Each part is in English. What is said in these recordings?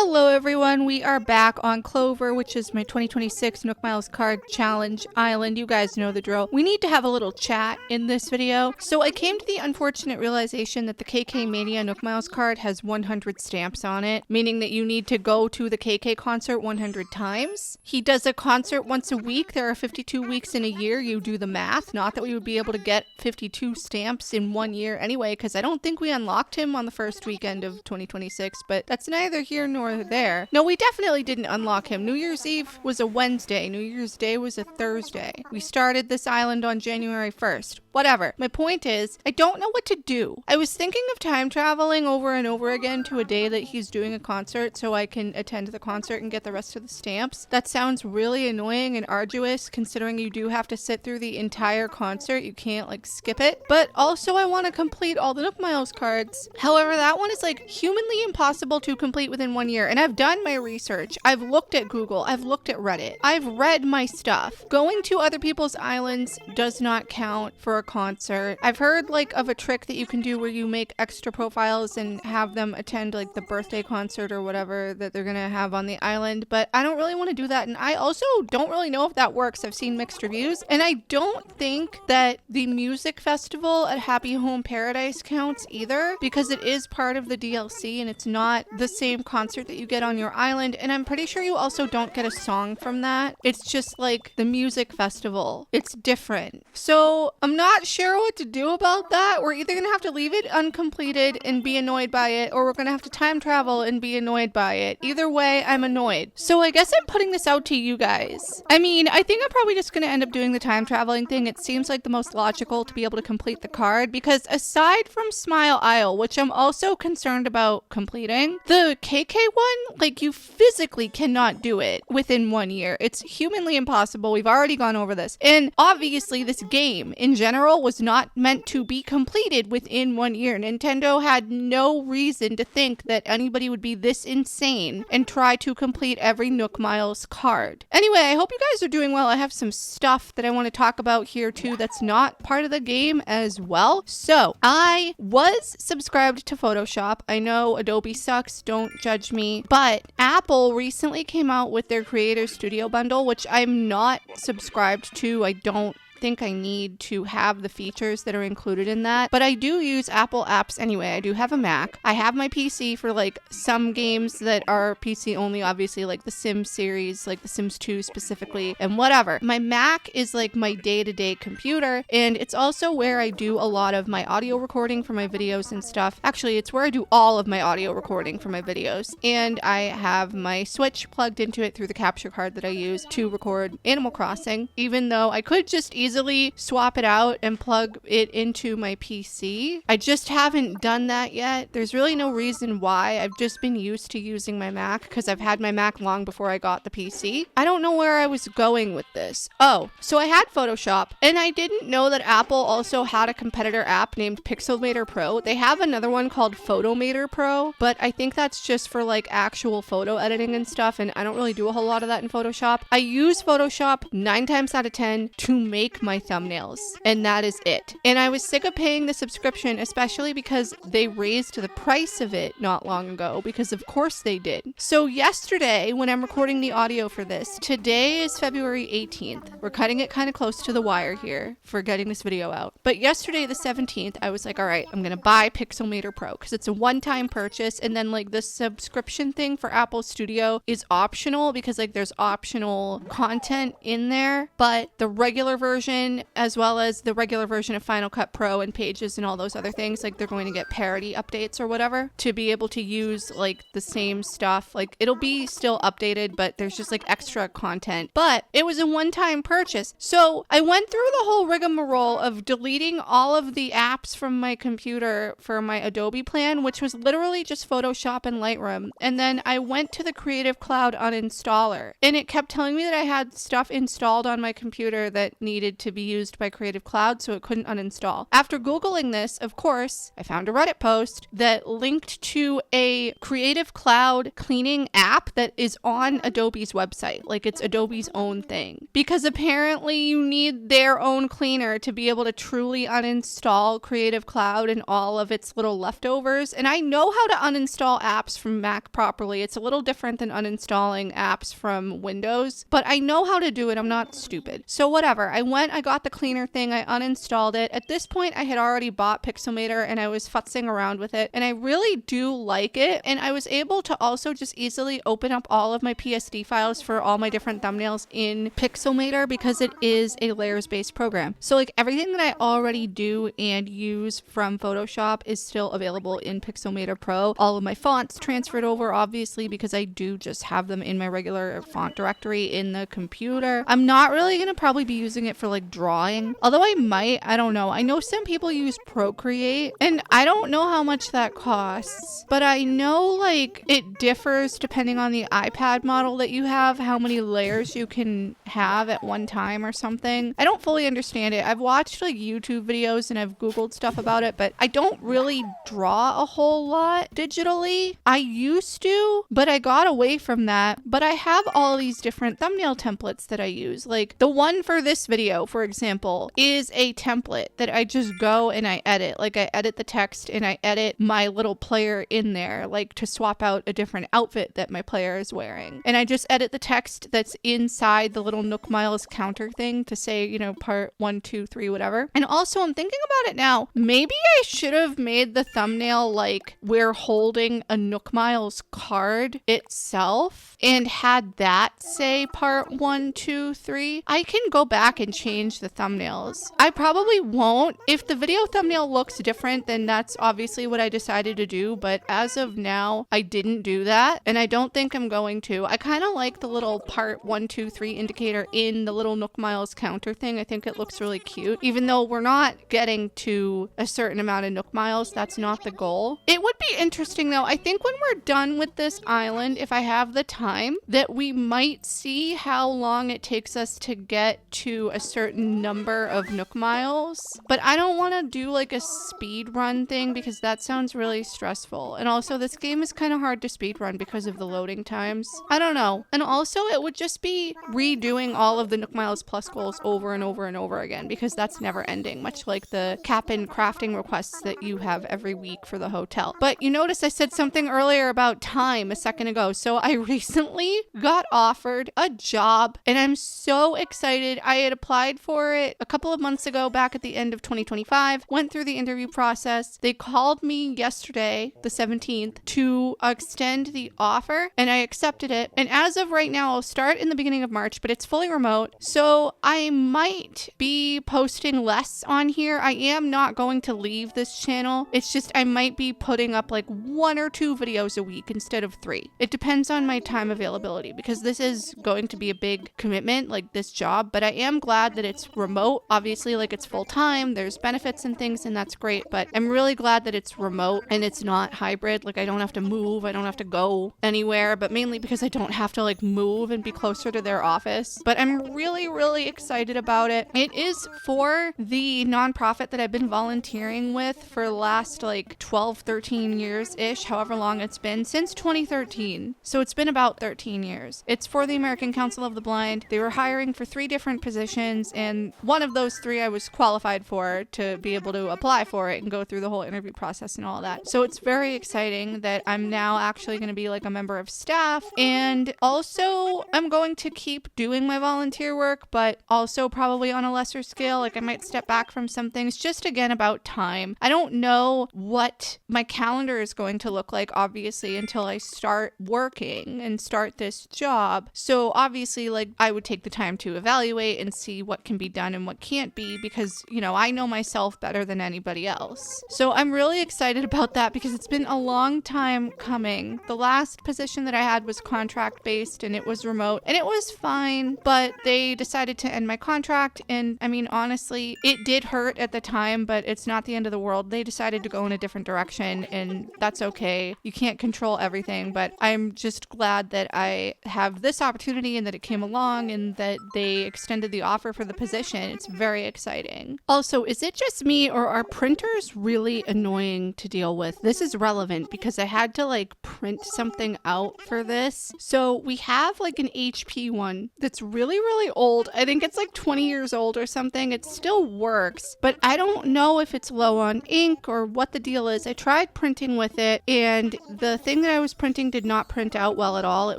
Hello everyone, we are back on Clover, which is my 2026 Nook Miles card challenge island. You guys know the drill. We need to have a little chat in this video. So I came to the unfortunate realization that the KK Mania Nook Miles card has 100 stamps on it, meaning that you need to go to the KK concert 100 times. He does a concert once a week. There are 52 weeks in a year. You do the math. Not that we would be able to get 52 stamps in 1 year anyway, because I don't think we unlocked him on the first weekend of 2026, but that's neither here nor there. No, we definitely didn't unlock him. New Year's Eve was a Wednesday. New Year's Day was a Thursday. We started this island on January 1st. Whatever. My point is, I don't know what to do. I was thinking of time traveling over and over again to a day that he's doing a concert so I can attend the concert and get the rest of the stamps. That sounds really annoying and arduous considering you do have to sit through the entire concert. You can't like skip it. But also I want to complete all the Nook Miles cards. However, that one is like humanly impossible to complete within 1 year. And I've done my research. I've looked at Google. I've looked at Reddit. I've read my stuff. Going to other people's islands does not count for a concert. I've heard like of a trick that you can do where you make extra profiles and have them attend like the birthday concert or whatever that they're gonna have on the island, but I don't really want to do that. And I also don't really know if that works. I've seen mixed reviews, and I don't think that the music festival at Happy Home Paradise counts either, because it is part of the DLC and it's not the same concert that you get on your island. And I'm pretty sure you also don't get a song from that. It's just like the music festival. It's different. So I'm not sure what to do about that. We're either gonna have to leave it uncompleted and be annoyed by it, or we're gonna have to time travel and be annoyed by it. Either way, I'm annoyed. So I guess I'm putting this out to you guys. I mean, I think I'm probably just gonna end up doing the time traveling thing. It seems like the most logical to be able to complete the card, because aside from Smile Isle, which I'm also concerned about completing, the KK one, like, you physically cannot do it within 1 year. It's humanly impossible. We've already gone over this. And obviously this game in general was not meant to be completed within 1 year. Nintendo had no reason to think that anybody would be this insane and try to complete every Nook Miles card. Anyway, I hope you guys are doing well. I have some stuff that I want to talk about here too that's not part of the game as well. So I was subscribed to Photoshop. I know Adobe sucks, don't judge me, but Apple recently came out with their Creator Studio bundle, which I'm not subscribed to. I don't think I need to have the features that are included in that, but I do use Apple apps anyway. I do have a Mac. I have my PC for like some games that are PC only, obviously, like the Sims series, like the Sims 2 specifically, and whatever. My Mac is like my day-to-day computer, and it's also where I do a lot of my audio recording for my videos and stuff. Actually, it's where I do all of my audio recording for my videos, and I have my Switch plugged into it through the capture card that I use to record Animal Crossing, even though I could just easily swap it out and plug it into my PC. I just haven't done that yet. There's really no reason why. I've just been used to using my Mac because I've had my Mac long before I got the PC. I don't know where I was going with this. Oh, so I had Photoshop, and I didn't know that Apple also had a competitor app named Pixelmator Pro. They have another one called Photomator Pro, but I think that's just for like actual photo editing and stuff, and I don't really do a whole lot of that in Photoshop. I use Photoshop 9 times out of 10 to make my thumbnails, and that is it. And I was sick of paying the subscription, especially because they raised the price of it not long ago, because of course they did. So yesterday, when I'm recording the audio for this, today is February 18th. We're cutting it kind of close to the wire here for getting this video out. But yesterday, the 17th, I was like, all right, I'm gonna buy Pixelmator Pro because it's a one-time purchase, and then like the subscription thing for Apple Studio is optional because like there's optional content in there, but the regular version, as well as the regular version of Final Cut Pro and Pages and all those other things, like they're going to get parity updates or whatever to be able to use like the same stuff. Like it'll be still updated, but there's just like extra content. But it was a one-time purchase. So I went through the whole rigmarole of deleting all of the apps from my computer for my Adobe plan, which was literally just Photoshop and Lightroom. And then I went to the Creative Cloud uninstaller, and it kept telling me that I had stuff installed on my computer that needed needed to be used by Creative Cloud, so it couldn't uninstall. After Googling this, of course, I found a Reddit post that linked to a Creative Cloud cleaning app that is on Adobe's website. Like, it's Adobe's own thing. Because apparently you need their own cleaner to be able to truly uninstall Creative Cloud and all of its little leftovers. And I know how to uninstall apps from Mac properly. It's a little different than uninstalling apps from Windows, but I know how to do it. I'm not stupid. So whatever. I got the cleaner thing. I uninstalled it. At this point, I had already bought Pixelmator and I was futzing around with it. And I really do like it. And I was able to also just easily open up all of my PSD files for all my different thumbnails in Pixelmator because it is a layers-based program. So like everything that I already do and use from Photoshop is still available in Pixelmator Pro. All of my fonts transferred over, obviously, because I do just have them in my regular font directory in the computer. I'm not really going to probably be using it for like drawing, although I might. I don't know. I know some people use Procreate and I don't know how much that costs, but I know like it differs depending on the iPad model that you have, how many layers you can have at one time or something. I don't fully understand it. I've watched like YouTube videos and I've Googled stuff about it, but I don't really draw a whole lot digitally. I used to, but I got away from that. But I have all these different thumbnail templates that I use. Like the one for this video, for example, is a template that I just go and I edit. Like I edit the text and I edit my little player in there, like to swap out a different outfit that my player is wearing. And I just edit the text that's inside the little Nook Miles counter thing to say, you know, part 1, 2, 3, whatever. And also I'm thinking about it now, maybe I should have made the thumbnail like we're holding a Nook Miles card itself and had that say part 1, 2, 3. I can go back and change the thumbnails. I probably won't. If the video thumbnail looks different, then that's obviously what I decided to do. But as of now, I didn't do that. And I don't think I'm going to. I kind of like the little part 1, 2, 3 indicator in the little Nook Miles counter thing. I think it looks really cute. Even though we're not getting to a certain amount of Nook Miles, that's not the goal. It would be interesting though. I think when we're done with this island, if I have the time, that we might see how long it takes us to get to a certain number of Nook Miles. But I don't want to do like a speed run thing because that sounds really stressful. And also this game is kind of hard to speed run because of the loading times. I don't know. And also it would just be redoing all of the Nook Miles Plus goals over and over and over again because that's never ending, much like the Cap'n crafting requests that you have every week for the hotel. But you notice I said something earlier about time a second ago. So I recently got offered a job and I'm so excited. I had applied for it a couple of months ago back at the end of 2025, went through the interview process. They called me yesterday, the 17th, to extend the offer and I accepted it. And as of right now, I'll start in the beginning of March, but it's fully remote. So I might be posting less on here. I am not going to leave this channel. It's just I might be putting up like 1 or 2 videos a week instead of 3. It depends on my time availability because this is going to be a big commitment, like this job, but I am glad that it's remote. Obviously, like it's full time, there's benefits and things, and that's great, but I'm really glad that it's remote and it's not hybrid. Like I don't have to move, I don't have to go anywhere, but mainly because I don't have to like move and be closer to their office. But I'm really, really excited about it. It is for the nonprofit that I've been volunteering with for the last like 12, 13 years-ish, however long it's been, since 2013. So it's been about 13 years. It's for the American Council of the Blind. They were hiring for 3 different positions, and one of those 3 I was qualified for to be able to apply for it and go through the whole interview process and all that. So it's very exciting that I'm now actually going to be like a member of staff, and also I'm going to keep doing my volunteer work, but also probably on a lesser scale. Like I might step back from some things, just again about time. I don't know what my calendar is going to look like, obviously, until I start working and start this job. So obviously, like I would take the time to evaluate and see what can be done and what can't be because, you know, I know myself better than anybody else. So I'm really excited about that because it's been a long time coming. The last position that I had was contract based and it was remote and it was fine, but they decided to end my contract. And I mean, honestly, it did hurt at the time, but it's not the end of the world. They decided to go in a different direction and that's okay. You can't control everything, but I'm just glad that I have this opportunity and that it came along and that they extended the offer for the position. It's very exciting. Also, is it just me or are printers really annoying to deal with? This is relevant because I had to like print something out for this. So we have like an HP one that's really, really old. I think it's like 20 years old or something. It still works, but I don't know if it's low on ink or what the deal is. I tried printing with it and the thing that I was printing did not print out well at all. It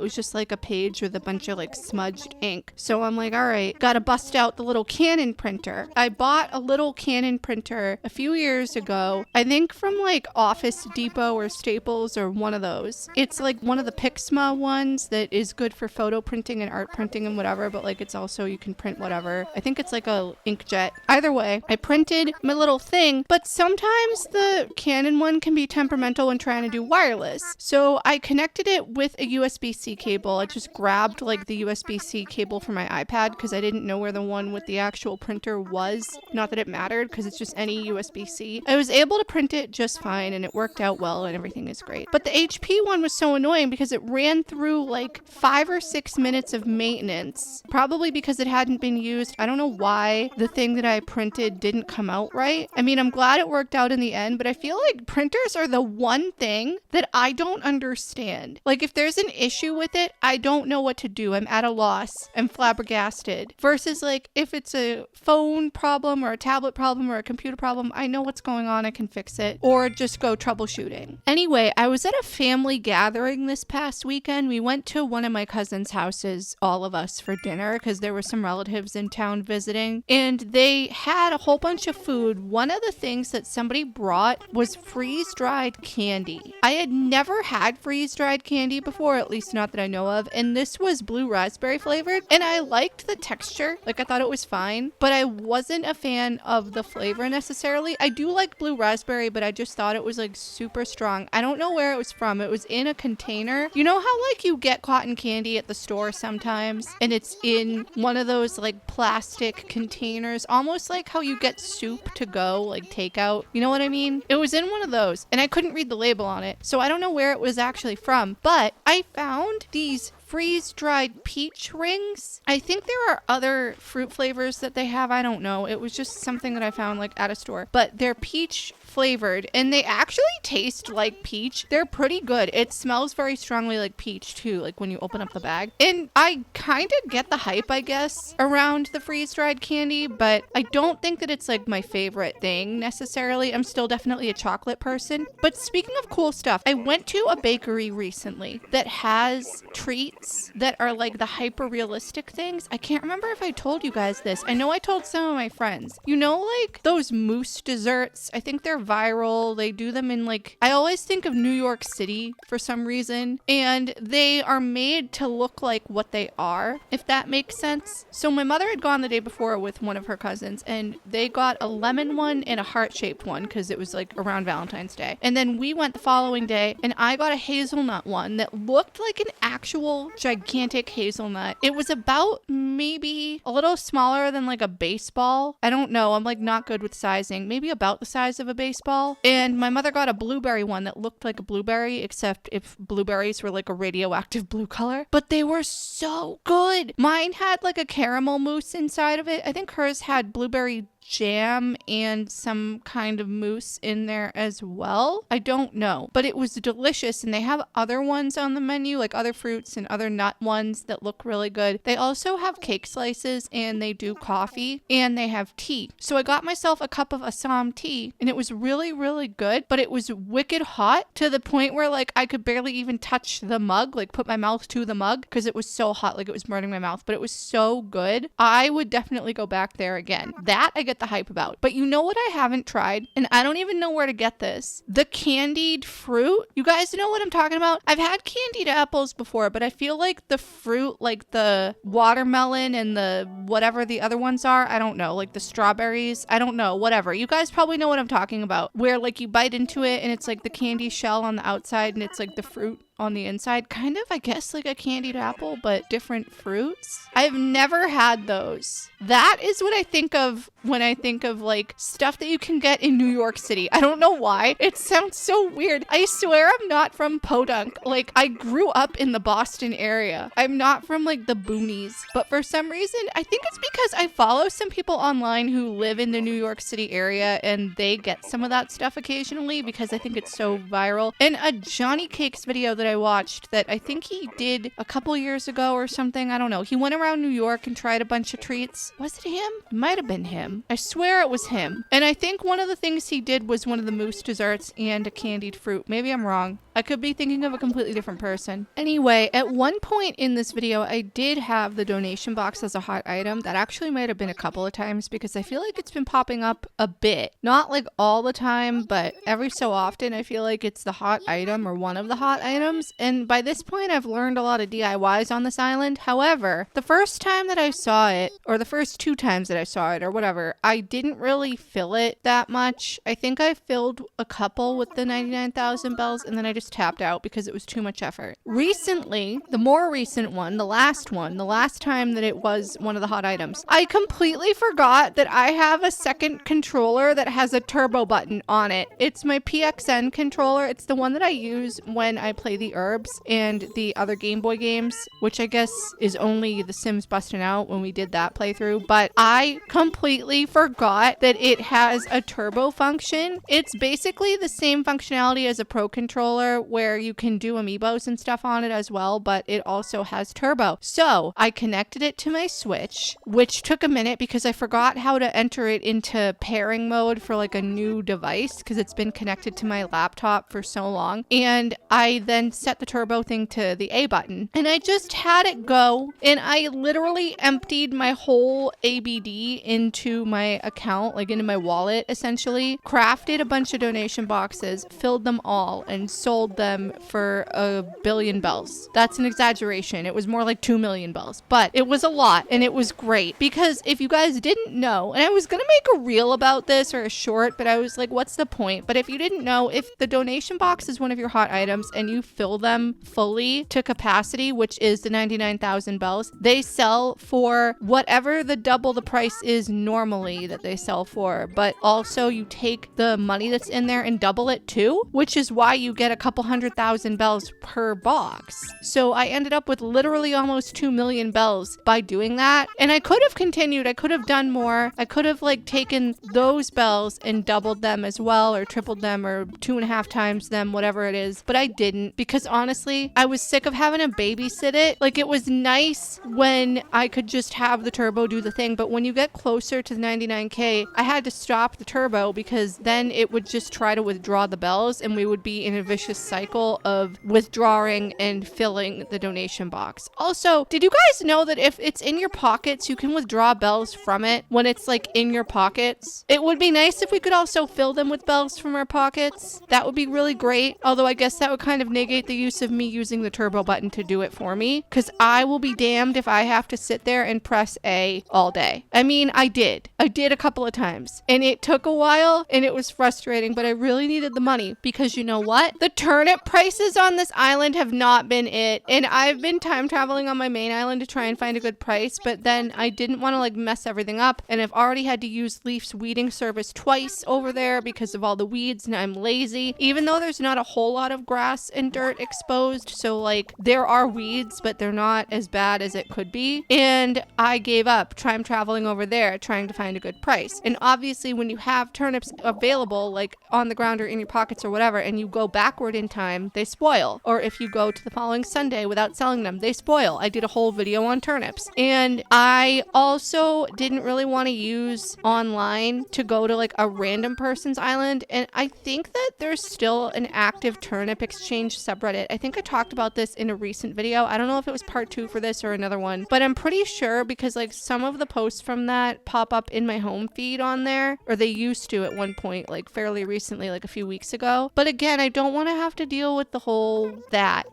was just like a page with a bunch of like smudged ink. So I'm like, all right, gotta bust out the little Canon printer. I bought a little Canon printer a few years ago, I think from like Office Depot or Staples or one of those. It's like one of the Pixma ones that is good for photo printing and art printing and whatever, but like it's also, you can print whatever. I think it's like a inkjet. Either way, I printed my little thing, but sometimes the Canon one can be temperamental when trying to do wireless. So I connected it with a USB-C cable. I just grabbed like the USB-C cable for my iPad because I didn't know where the one with the actual printer was. Not that it mattered because it's just any USB-C. I was able to print it just fine and it worked out well and everything is great. But the HP one was so annoying because it ran through like 5 or 6 minutes of maintenance, probably because it hadn't been used. I don't know why the thing that I printed didn't come out right. I mean, I'm glad it worked out in the end, but I feel like printers are the one thing that I don't understand. Like if there's an issue with it, I don't know what to do. I'm at a loss. I'm flabbergasted. Versus like if it's a phone problem or a tablet problem or a computer problem, I know what's going on. I can fix it or just go troubleshooting. Anyway, I was at a family gathering this past weekend. We went to one of my cousin's houses, all of us, for dinner because there were some relatives in town visiting and they had a whole bunch of food. One of the things that somebody brought was freeze-dried candy. I had never had freeze-dried candy before, at least not that I know of, and this was blue raspberry flavored and I liked the texture. Like I thought it was fine, but I wasn't a fan of the flavor necessarily. I do like blue raspberry, but I just thought it was like super strong. I don't know where it was from. It was in a container. You know how like you get cotton candy at the store sometimes and it's in one of those like plastic containers, almost like how you get soup to go, like takeout. You know what I mean? It was in one of those and I couldn't read the label on it. So I don't know where it was actually from, but I found these freeze-dried peach rings. I think there are other fruit flavors that they have. I don't know. It was just something that I found like at a store, but they're peach flavored and they actually taste like peach. They're pretty good. It smells very strongly like peach too, like when you open up the bag. And I kind of get the hype, I guess, around the freeze-dried candy, but I don't think that it's like my favorite thing necessarily. I'm still definitely a chocolate person. But speaking of cool stuff, I went to a bakery recently that has treats that are like the hyper realistic things. I can't remember if I told you guys this. I know I told some of my friends. You know, like those mousse desserts? I think they're viral. They do them in like, I always think of New York City for some reason, and they are made to look like what they are, if that makes sense. So my mother had gone the day before with one of her cousins and they got a lemon one and a heart-shaped one because it was like around Valentine's Day. And then we went the following day and I got a hazelnut one that looked like an actual gigantic hazelnut. It was about maybe a little smaller than like a baseball. I don't know. I'm like not good with sizing. Maybe about the size of a baseball. And my mother got a blueberry one that looked like a blueberry, except if blueberries were like a radioactive blue color. But they were so good. Mine had like a caramel mousse inside of it. I think hers had blueberry jam and some kind of mousse in there as well. I don't know, but it was delicious. And they have other ones on the menu, like other fruits and other nut ones that look really good. They also have cake slices and they do coffee and they have tea. So I got myself a cup of Assam tea and it was really, really good, but it was wicked hot to the point where like I could barely even touch the mug, like put my mouth to the mug because it was so hot, like it was burning my mouth, but it was so good. I would definitely go back there again. That I get the hype about. But you know what I haven't tried? And I don't even know where to get this. The candied fruit. You guys know what I'm talking about? I've had candied apples before, but I feel like the fruit, like the watermelon and the whatever the other ones are, I don't know, like the strawberries, I don't know, whatever. You guys probably know what I'm talking about. Where like you bite into it and it's like the candy shell on the outside and it's like the fruit on the inside. Kind of, I guess, like a candied apple, but different fruits. I've never had those. That is what I think of when I think of like stuff that you can get in New York City. I don't know why. It sounds so weird. I swear I'm not from Podunk. Like, I grew up in the Boston area. I'm not from like the boonies. But for some reason, I think it's because I follow some people online who live in the New York City area and they get some of that stuff occasionally because I think it's so viral. And a Johnny Cakes video that I watched that I think he did a couple years ago or something. I don't know. He went around New York and tried a bunch of treats. Was it him? It might have been him. I swear it was him. And I think one of the things he did was one of the mousse desserts and a candied fruit. Maybe I'm wrong. I could be thinking of a completely different person. Anyway, at one point in this video, I did have the donation box as a hot item. That actually might have been a couple of times because I feel like it's been popping up a bit. Not like all the time, but every so often I feel like it's the hot item or one of the hot items. And by this point, I've learned a lot of DIYs on this island. However, the first time that I saw it, or the first 2 times that I saw it or whatever, I didn't really fill it that much. I think I filled a couple with the 99,000 bells and then I just tapped out because it was too much effort. Recently, the more recent one, the last time that it was one of the hot items, I completely forgot that I have a second controller that has a turbo button on it. It's my PXN controller. It's the one that I use when I play the Herbs and the other Game Boy games, which I guess is only The Sims Bustin' Out when we did that playthrough, but I completely forgot that it has a turbo function. It's basically the same functionality as a Pro controller where you can do amiibos and stuff on it as well, but it also has turbo. So I connected it to my Switch, which took a minute because I forgot how to enter it into pairing mode for like a new device because it's been connected to my laptop for so long. And I then set the turbo thing to the A button and I just had it go, and I literally emptied my whole ABD into my account, like into my wallet essentially, crafted a bunch of donation boxes, filled them all, and sold them for 1 billion bells. That's an exaggeration. It was more like 2 million bells, but it was a lot and it was great because if you guys didn't know, and I was gonna make a reel about this or a short, but I was like, what's the point? But if you didn't know, if the donation box is one of your hot items and you fill them fully to capacity, which is the 99,000 bells, they sell for whatever the double the price is normally that they sell for, but also you take the money that's in there and double it too, which is why you get a couple 100,000 bells per box. So I ended up with literally almost 2 million bells by doing that. And I could have continued. I could have done more. I could have like taken those bells and doubled them as well, or tripled them, or 2.5 times them, whatever it is. But I didn't because honestly, I was sick of having to babysit it. Like, it was nice when I could just have the turbo do the thing, but when you get closer to the 99K, I had to stop the turbo because then it would just try to withdraw the bells and we would be in a vicious cycle of withdrawing and filling the donation box. Also, did you guys know that if it's in your pockets, you can withdraw bells from it when it's like in your pockets? It would be nice if we could also fill them with bells from our pockets. That would be really great. Although I guess that would kind of negate the use of me using the turbo button to do it for me, because I will be damned if I have to sit there and press A all day. I mean, I did a couple of times and it took a while and it was frustrating, but I really needed the money because you know what? The turnip prices on this island have not been it. And I've been time traveling on my main island to try and find a good price, but then I didn't want to like mess everything up. And I've already had to use Leaf's weeding service twice over there because of all the weeds, and I'm lazy, even though there's not a whole lot of grass and dirt exposed. So like there are weeds, but they're not as bad as it could be. And I gave up time traveling over there trying to find a good price. And obviously when you have turnips available like on the ground or in your pockets or whatever, and you go backward in time, they spoil. Or if you go to the following Sunday without selling them, they spoil. I did a whole video on turnips. And I also didn't really want to use online to go to like a random person's island. And I think that there's still an active turnip exchange subreddit. I think I talked about this in a recent video. I don't know if it was part 2 for this or another one, but I'm pretty sure because like some of the posts from that pop up in my home feed on there, or they used to at one point, like fairly recently, like a few weeks ago. But again, I don't want to have to deal with the whole that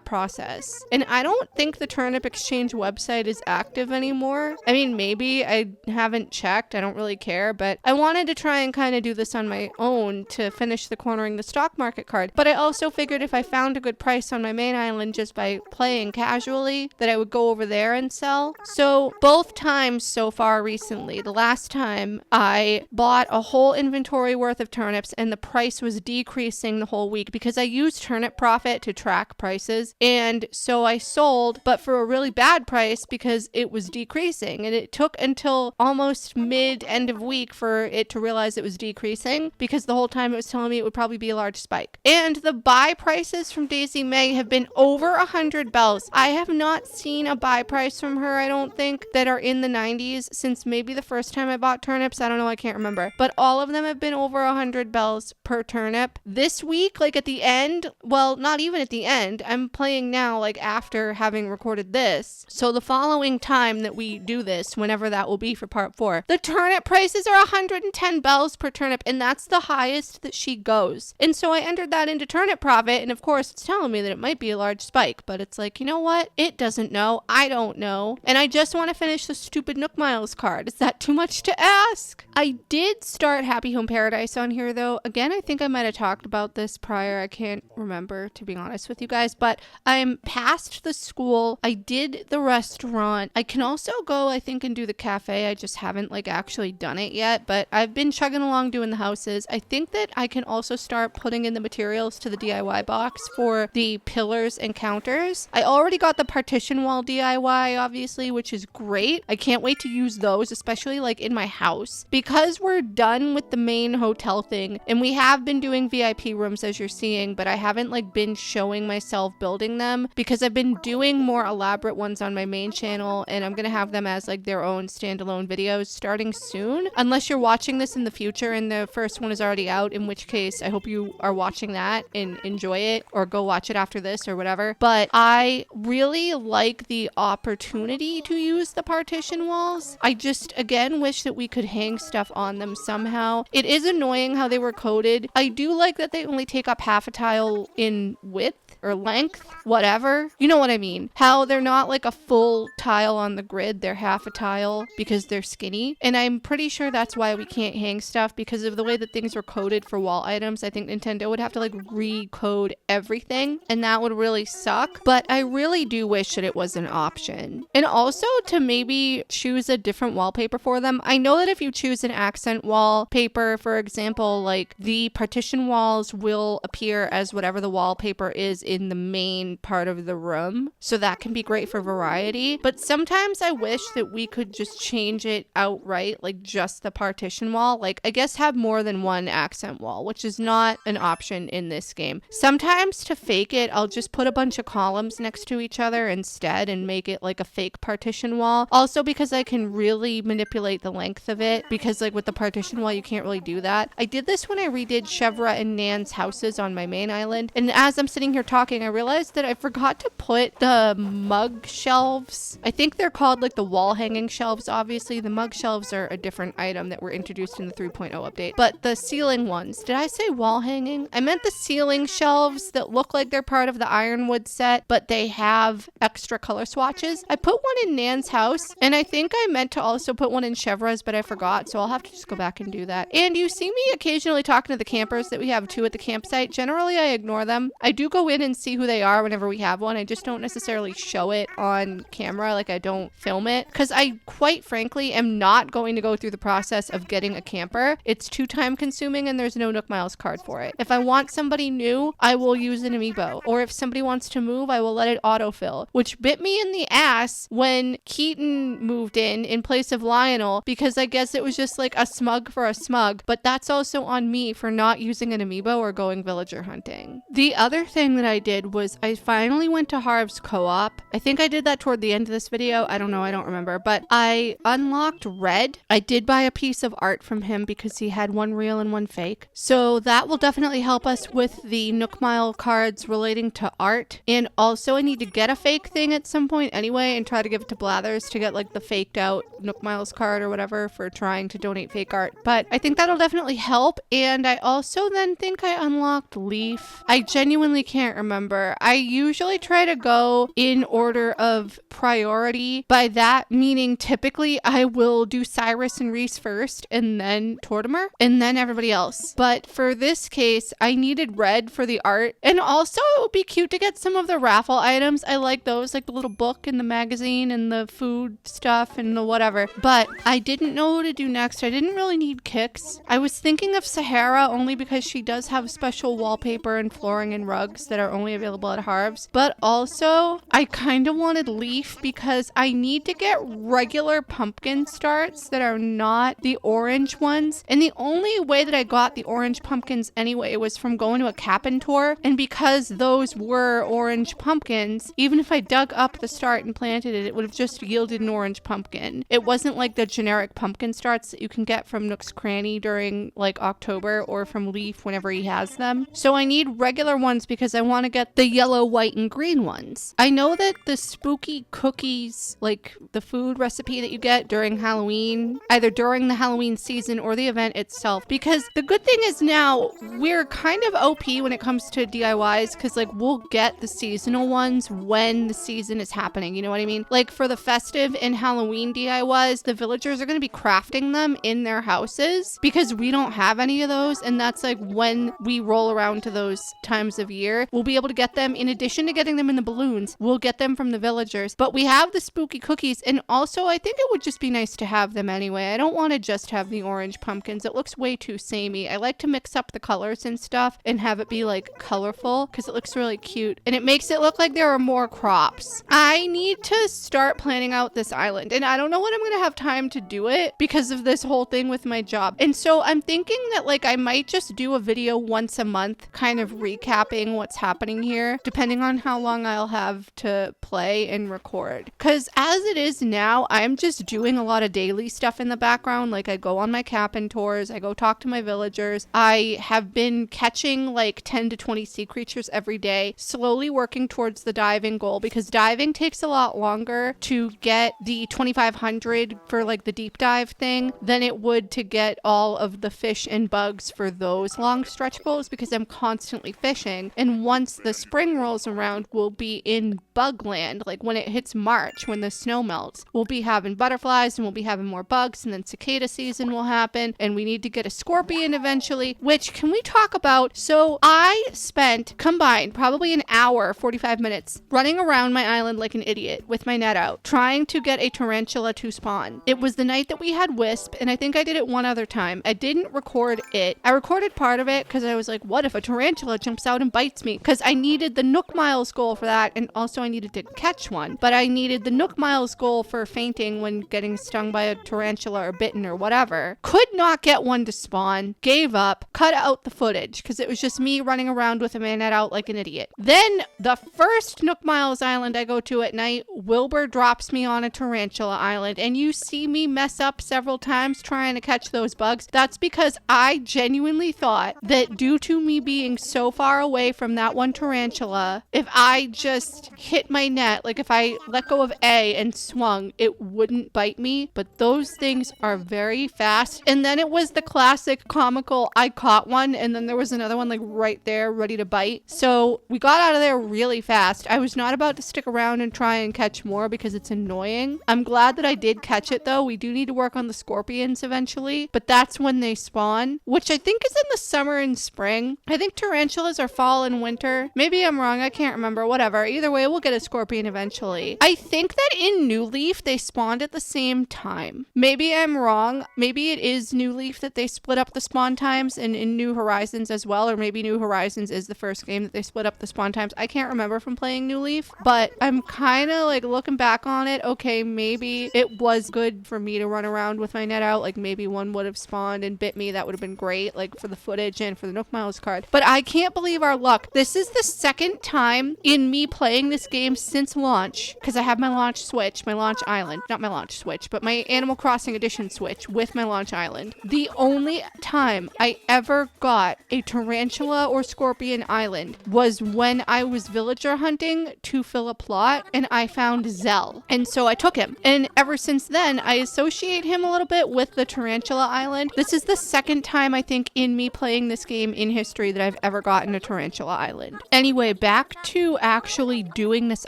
process. And I don't think the turnip exchange website is active anymore. I mean, maybe I haven't checked. I don't really care, but I wanted to try and kind of do this on my own to finish the cornering the stock market card. But I also figured if I found found a good price on my main island just by playing casually that I would go over there and sell. So both times so far recently, the last time I bought a whole inventory worth of turnips and the price was decreasing the whole week because I used Turnip Profit to track prices. And so I sold, but for a really bad price because it was decreasing. And it took until almost end of week for it to realize it was decreasing because the whole time it was telling me it would probably be a large spike. And the buy prices from Daisy May have been over 100 bells. I have not seen a buy price from her, I don't think, that are in the 90s since maybe the first time I bought turnips. I don't know, I can't remember. But all of them have been over 100 bells per turnip. This week, like at the end, well, not even at the end, I'm playing now like after having recorded this. So the following time that we do this, whenever that will be for part 4, the turnip prices are 110 bells per turnip, and that's the highest that she goes. And so I entered that into Turnip Profit, and of course it's telling me that it might be a large spike, but it's like, you know what? It doesn't know. I don't know. And I just want to finish the stupid Nook Miles card. Is that too much to ask? I did start Happy Home Paradise on here though. Again, I think I might have talked about this prior. I can't remember, to be honest with you guys, but I'm past the school. I did the restaurant. I can also go, I think, and do the cafe. I just haven't like actually done it yet, but I've been chugging along doing the houses. I think that I can also start putting in the materials to the DIY box for the pillars and counters. I already got the partition wall DIY, obviously, which is great. I can't wait to use those, especially like in my house, because we're done with the main hotel thing, and we have been doing VIP rooms as you're seeing, but I haven't like been showing myself building them because I've been doing more elaborate ones on my main channel, and I'm gonna have them as like their own standalone videos starting soon, unless you're watching this in the future and the first one is already out, in which case I hope you are watching that and enjoy it, or go watch it after this or whatever. But I really like the opportunity to use the partition walls. I just again wish that we could hang stuff on them somehow. It is annoying how they were coded. I do like that they only take up half a tile in width or length, whatever. You know what I mean? How they're not like a full tile on the grid, they're half a tile because they're skinny. And I'm pretty sure that's why we can't hang stuff, because of the way that things were coded for wall items. I think Nintendo would have to like recode everything, and that would really suck. But I really do wish that it was an option. And also to maybe choose a different wallpaper for them. I know that if you choose an accent wallpaper, for example, like the partition walls will appear as whatever the wallpaper is in the main part of the room. So that can be great for variety. But sometimes I wish that we could just change it outright, like just the partition wall. Like I guess have more than one accent wall, which is not an option in this game. Sometimes to fake it, I'll just put a bunch of columns next to each other instead and make it like a fake partition wall. Also because I can really manipulate the length of it, because like with the partition wall, you can't really do that. I did this when I redid Chevra and Nan's houses on my main island. And as I'm sitting here talking, I realized that I forgot to put the mug shelves. I think they're called like the wall hanging shelves. Obviously, the mug shelves are a different item that were introduced in the 3.0 update. But the ceiling ones, did I say wall hanging? I meant the ceiling shelves that look like they're part of the Ironwood set, but they have extra color swatches. I put one in Nan's house, and I think I meant to also put one in Chevra's, but I forgot, so I'll have to just go back and do that. And you see me occasionally talking to the campers that we have too at the campsite. Generally, I ignore them. I do go in and see who they are whenever we have one. I just don't necessarily show it on camera, like I don't film it, because I quite frankly am not going to go through the process of getting a camper. It's too time consuming and there's no Nook Miles card for it. If I want somebody new, I will use an amiibo, or if somebody wants to move, I will let it autofill, which bit me in the ass when Keaton moved in place of Lionel, because I guess it was just like a smug for a smug, but that's also on me for not using an amiibo or going villager hunting. The other thing that I did was I finally went to Harv's co-op. I think I did that toward the end of this video. I don't know. I don't remember, but I unlocked Red. I did buy a piece of art from him because he had one real and one fake. So that will definitely help us with the Nook Mile cards relating to art. And also I need to get a fake thing at some point anyway and try to give it to Blathers to get like the faked out Nook Miles card or whatever for trying to donate fake art. But I think that'll definitely help. And I also then think I unlocked Leaf. I genuinely can't remember. I usually try to go in order of priority. By that meaning, typically I will do Cyrus and Reese first, and then Tortimer, and then everybody else. But for this case, I needed red for the art. And also, it would be cute to get some of the raffle items. I like those, like the little book and the magazine and the food stuff and the whatever. But I didn't know what to do next. I didn't really need Kix. I was thinking of Sahara only because she does have special wallpaper and flooring and rugs that are only available at Harv's. But also, I kind of wanted Leaf because I need to get regular pumpkin starts that are not the orange ones. And the only way that I got the orange pumpkins anyway was from going to a Cap'n tour. And because those were orange pumpkins, even if I dug up the start and planted it, it would have just yielded an orange pumpkin. It wasn't like the generic pumpkin starts that you can get from Nook's Cranny during like October or from Leaf whenever he has them. So I need regular ones because I want to get the yellow, white, and green ones. I know that the spooky cookies, like the food recipe that you get during Halloween, either during the Halloween season or the event itself, because the good thing is now we're kind of OP when it comes to DIYs because like we'll get the seasonal ones when the season is happening. You know what I mean? Like for the festive and Halloween DIYs, the villagers are going to be crafting them in their houses because we don't have any of those. And that's like when we roll around to those times of year, we'll be able to get them in addition to getting them in the balloons. We'll get them from the villagers, but we have the spooky cookies. And also I think it would just be nice to have them anyway. I don't want to just have the orange pumpkins. It looks way too samey. I like to mix up the colors and stuff and have it be like colorful because it looks really cute and it makes it look like there are more crops. I need to start planning out this island and I don't know when I'm going to have time to do it because of this whole thing with my job. And so I'm thinking that like I might just do a video once a month kind of recapping what's happening here depending on how long I'll have to play and record. Because as it is now, I'm just doing a lot of daily stuff in the background. Like I go on my Cap'n tours, I go talk to my villagers. I have been catching like 10 to 20 sea creatures every day, slowly working towards the diving goal because diving takes a lot longer to get the 2,500 for like the deep dive thing than it would to get all of the fish and bugs for those long stretch goals because I'm constantly fishing. And once the spring rolls around, we'll be in Bugland. Like when it hits March, when the snow melts, we'll be having butterflies and we'll be having more bugs, and then cicada season will happen and we need to get a scorpion eventually, which can we talk about? So I spent combined probably an hour, 45 minutes running around my island like an idiot with my net out, trying to get a tarantula to spawn. It was the night that we had Wisp, and I think I did it one other time. I didn't record it. I recorded part of it because I was like, what if a tarantula jumps out and bites me? Because I needed the Nook Miles goal for that, and also I needed to catch one. But I needed the Nook Miles goal for fainting when getting stung by a tarantula or bitten or whatever. Could not get one to spawn. Gave up. Cut out the footage because it was just me running around with a net out like an idiot. Then the first Nook Miles island I go to at night, Wilbur drops me on a tarantula island, and you see me mess up several times trying to catch those bugs. That's because I genuinely thought that due to me being so far away from that one tarantula, if I just hit my net, like if I let go of A and swung, it wouldn't bite me. But those things are very fast. And then it was the classic comical, I caught one, and then there was another one like right there ready to bite. So we got out of there really fast. I was not about to stick around and try and catch more because it's annoying. I'm glad that I did catch it though. We do need to work on the scorpions eventually, but that's when they spawn, which I think is in the summer and spring. I think tarantulas are fall and winter. Maybe I'm wrong. I can't remember. Whatever. Either way, we'll get a scorpion eventually. I think that in New Leaf, they spawned at the same time. Maybe I'm wrong. Maybe it is New Leaf that they split up the spawn times, and in New Horizons as well, or maybe New Horizons is the first game that they split up the spawn times. I can't remember from playing New Leaf, but I'm kind of like looking back on it. Okay, maybe it was good for me to run around with my net out. Like maybe one would have spawned and bit me. That would have been great, like for the footage and for the Nook Miles card. But I can't believe our luck. This is the second time in me playing this game since launch, because I have my launch Switch, my launch island, not my launch Switch, but my Animal Crossing Edition Switch with my launch island. The only time I ever got a tarantula or scorpion island was when I was villager hunting to fill a plot, and I found Zell. And so I took him. And ever since then, I associate him a little bit with the tarantula island. This is the second time I think in me playing this game in history that I've ever gotten a tarantula island. island. Anyway, back to actually doing this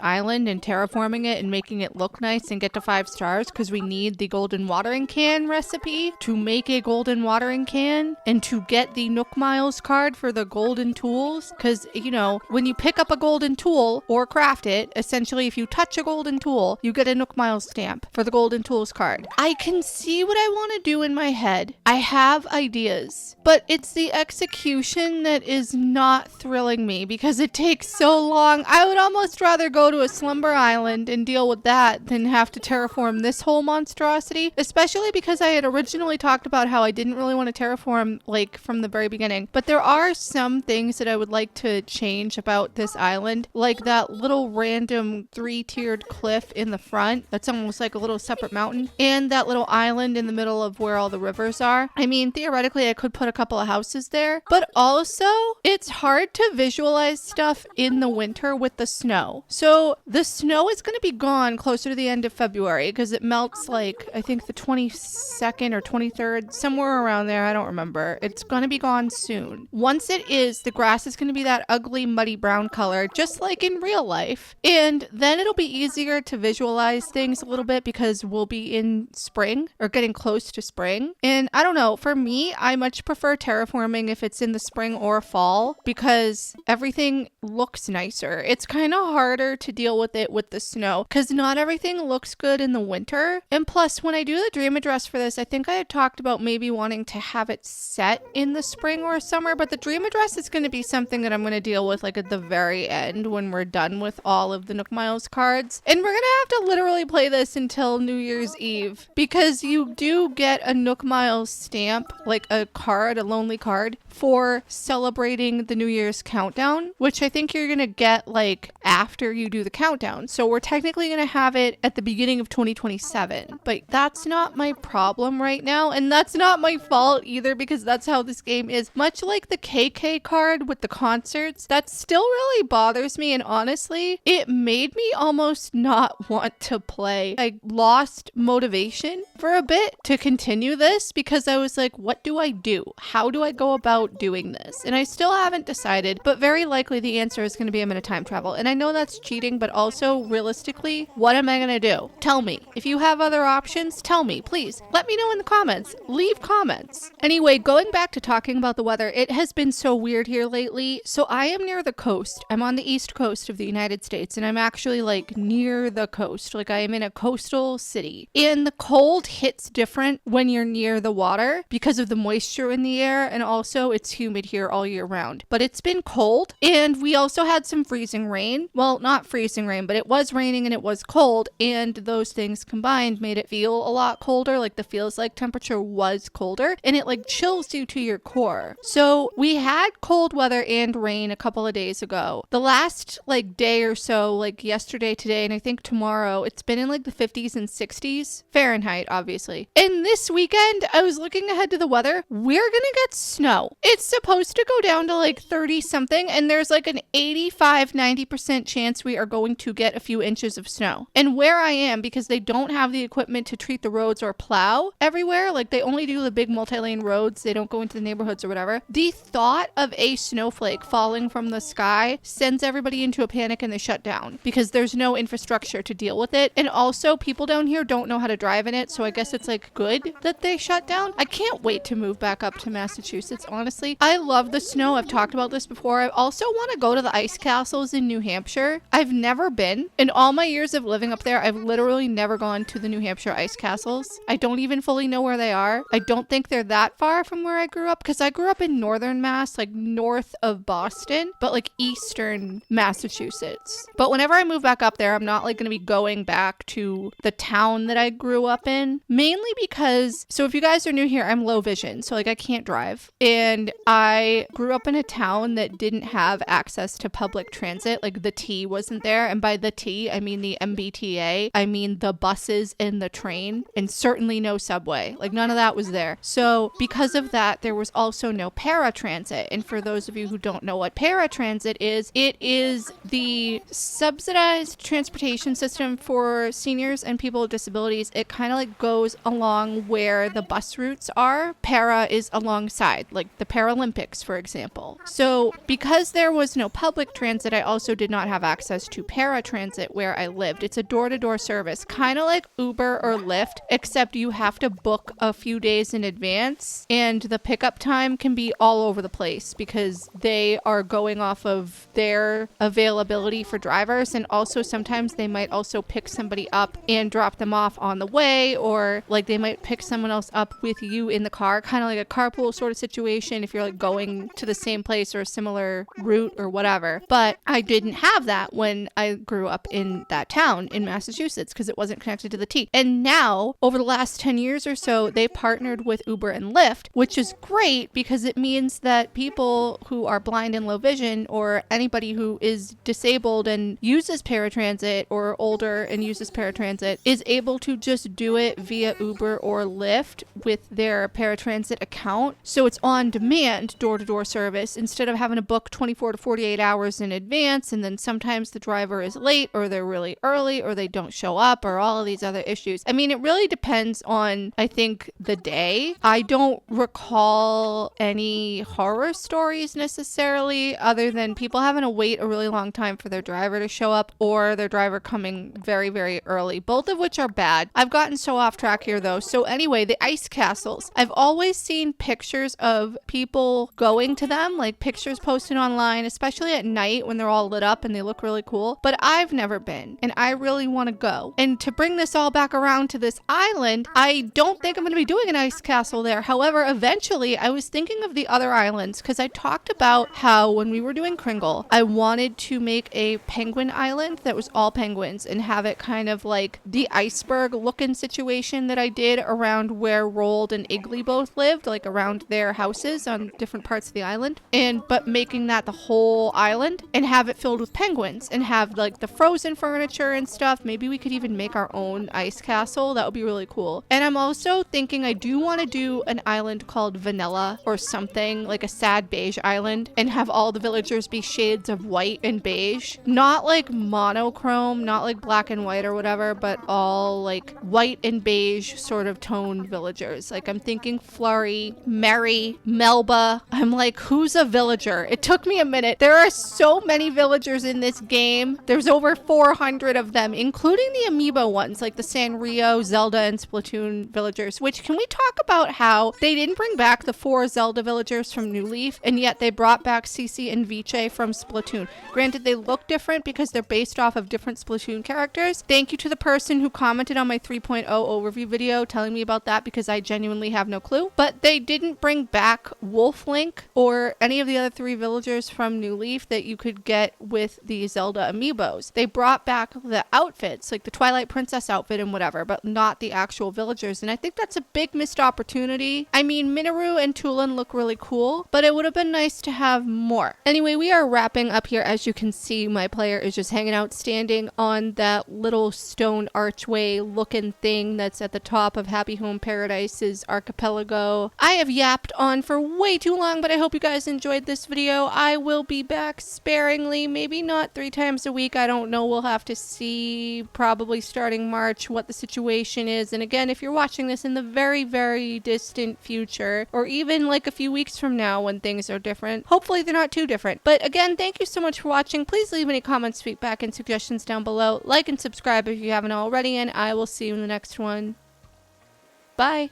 island and terraforming it and making it look nice and get to 5 stars, because we need the golden watering can recipe to make a golden watering can and to get the Nook Miles card for the golden tools. Because, you know, when you pick up a golden tool or craft it, essentially if you touch a golden tool, you get a Nook Miles stamp for the golden tools card. I can see what I want to do in my head. I have ideas, but it's the execution that is not thrilling me because it takes so long. I would almost rather go to a slumber island and deal with that than have to terraform this whole monstrosity, especially because I had originally talked about how I didn't really want to terraform like from the very beginning. But there are some things that I would like to change about this island, like that little random 3-tiered cliff in the front that's almost like a little separate mountain, and that little island in the middle of where all the rivers are. I mean, theoretically I could put a couple of houses there, but also it's hard to visualize stuff in the winter with the snow. So the snow is going to be gone closer to the end of February because it melts like I think the 22nd or 23rd, somewhere around there. I don't remember. It's going to be gone soon. Once it is, the grass is going to be that ugly muddy brown color, just like in real life. And then it'll be easier to visualize things a little bit because we'll be in spring or getting close to spring. And I don't know, for me, I much prefer terraforming if it's in the spring or fall because everything looks nicer. It's kind of harder to deal with it with the snow because not everything looks good in the winter. And plus, when I do the dream address for this, I think I had talked about maybe wanting to have it set in the spring or summer, but the dream address is going to be something that I'm going to deal with like at the very end when we're done with all of the Nook Miles cards. And we're going to have to literally play this until New Year's Eve because you do get a Nook Miles stamp, like a card, a lonely card for celebrating the New Year's countdown, which I think you're going to get like after you do the countdown. So we're technically going to have it at the beginning of 2027, but that's not my problem right now. And that's not my fault either because that's how this game is. Much like the KK card with the concerts, that still really bothers me. And honestly, it made me almost not want to play. I lost motivation for a bit to continue this because I was like, what do I do? How do I go about doing this? And I still haven't decided, but very likely the answer is going to be I'm going to time travel. And I know that's cheating, but also realistically, what am I going to do? Tell me. If you have other options, tell me, please. Let me know in the comments. Leave comments. Anyway, going back to talking about the weather, it has been so weird here lately. So I am near the coast. I'm on the east coast of the United States, and I'm actually like near the coast. Like I am in a coastal city. And the cold hits different when you're near the water because of the moisture in the air, and also it's humid here all year round. But it's been cold, and we also had some freezing rain. Well, not freezing rain, but it was raining and it was cold, and those things combined made it feel a lot colder. Like the feels like temperature was colder, and it like chills you to your core. So we had cold weather and rain a couple of days ago. The last like day or so, like yesterday, today, and I think tomorrow, it's been in like the 50s and 60s Fahrenheit, obviously. And this weekend, I was looking ahead to the weather. We're gonna get snow. It's supposed to go down to like 30 something, and there's like an 85-90% chance we are going to get a few inches of snow. And where I am, because they don't have the equipment to treat the roads or plow everywhere, like they only do the big multi-lane roads, they don't go into the neighborhoods or whatever, the thought of a snowflake falling from the sky sends everybody into a panic and they shut down because there's no infrastructure to deal with it. And also people down here don't know how to drive in it, so I guess it's like good that they shut down. I can't wait to move back up to Massachusetts, honestly. I love the snow. I've talked about this before. I also want to go to the ice castles in New Hampshire. I've never been. In all my years of living up there, I've literally never gone to the New Hampshire ice castles. I don't even fully know where they are. I don't think they're that far from where I grew up because I grew up in northern Mass, like north of Boston, but like eastern Massachusetts. But whenever I move back up there, I'm not like going to be going back to the town that I grew up in, mainly because, so if you guys are new here, I'm low vision, so like I can't drive. And I grew up in a town that didn't have access to public transit, like the T wasn't there. And by the T, I mean the MBTA, I mean the buses and the train, and certainly no subway. Like none of that was there. So because of that, there was also no paratransit. And for those of you who don't know what paratransit is, it is the subsidized transportation system for seniors and people with disabilities. It kind of like goes along where the bus routes are. Para is alongside, like the Paralympics, for example. So because there was no public transit, I also did not have access to paratransit where I lived. It's a door-to-door service, kind of like Uber or Lyft, except you have to book a few days in advance, and the pickup time can be all over the place because they are going off of their availability for drivers, and also sometimes they might also pick somebody up and drop them off on the way, or like they might pick someone else up with you in the car, kind of like a carpool sort of situation if you're like going to the same place or a similar route or whatever. But I didn't have that when I grew up in that town in Massachusetts because it wasn't connected to the T. And now, over the last 10 years or so, they partnered with Uber and Lyft, which is great because it means that people who are blind and low vision, or anybody who is disabled and uses paratransit or older and uses paratransit, is able to just do it via Uber or Lyft with their paratransit account. So it's on demand door-to-door service instead of having to book 24 to 48 hours in advance, and then sometimes the driver is late or they're really early or they don't show up or all of these other issues. I mean, it really depends on, I think, the day. I don't recall any horror stories necessarily other than people having to wait a really long time for their driver to show up or their driver coming very, very early, both of which are bad. I've gotten so off track here though. So anyway, the ice castles. I've always seen pictures of people going to them, like pictures posted online, especially at night when they're all lit up and they look really cool. But I've never been, and I really want to go. And to bring this all back around to this island, I don't think I'm going to be doing an ice castle there. However, eventually I was thinking of the other islands because I talked about how when we were doing Kringle, I wanted to make a penguin island that was all penguins and have it kind of like the iceberg looking situation that I did around where Roald and Iggly both lived, like around their houses on different parts of the island, but making that the whole island and have it filled with penguins and have like the frozen furniture and stuff. Maybe we could even make our own ice castle. That would be really cool. And I'm also thinking I do want to do an island called Vanilla or something, like a sad beige island, and have all the villagers be shades of white and beige. Not like monochrome, not like black and white or whatever, but all like white and beige sort of toned villagers. Like I'm thinking Flurry, Mary, Melba. I'm like, who's a villager? It took me a minute. There are so many villagers in this game. There's over 400 of them, including the amiibo ones, like the Sanrio, Zelda, and Splatoon villagers, which can we talk about how they didn't bring back the 4 Zelda villagers from New Leaf, and yet they brought back Cece and Viche from Splatoon. Granted, they look different because they're based off of different Splatoon characters. Thank you to the person who commented on my 3.0 overview video telling me about that because I genuinely have no clue. But they didn't bring back Wolf Link or any of the other 3 villagers from New Leaf that you could get with the Zelda amiibos. They brought back the outfits, like the Twilight Princess outfit and whatever, but not the actual villagers. And I think that's a big missed opportunity. I mean, Minoru and Tulin look really cool, but it would have been nice to have more. Anyway, we are wrapping up here. As you can see, my player is just hanging out, standing on that little stone archway looking thing that's at the top of Happy Home Paradise's archipelago. I have yapped on for way too long, but I hope you guys enjoyed this video. I will be back sparingly, maybe not 3 times a week. I don't know. We'll have to see, probably starting March, what the situation is. And again, if you're watching this in the very, very distant future, or even like a few weeks from now when things are different, hopefully they're not too different. But again, thank you so much for watching. Please leave any comments, feedback, and suggestions down below. Like and subscribe if you haven't already, and I will see you in the next one. Bye.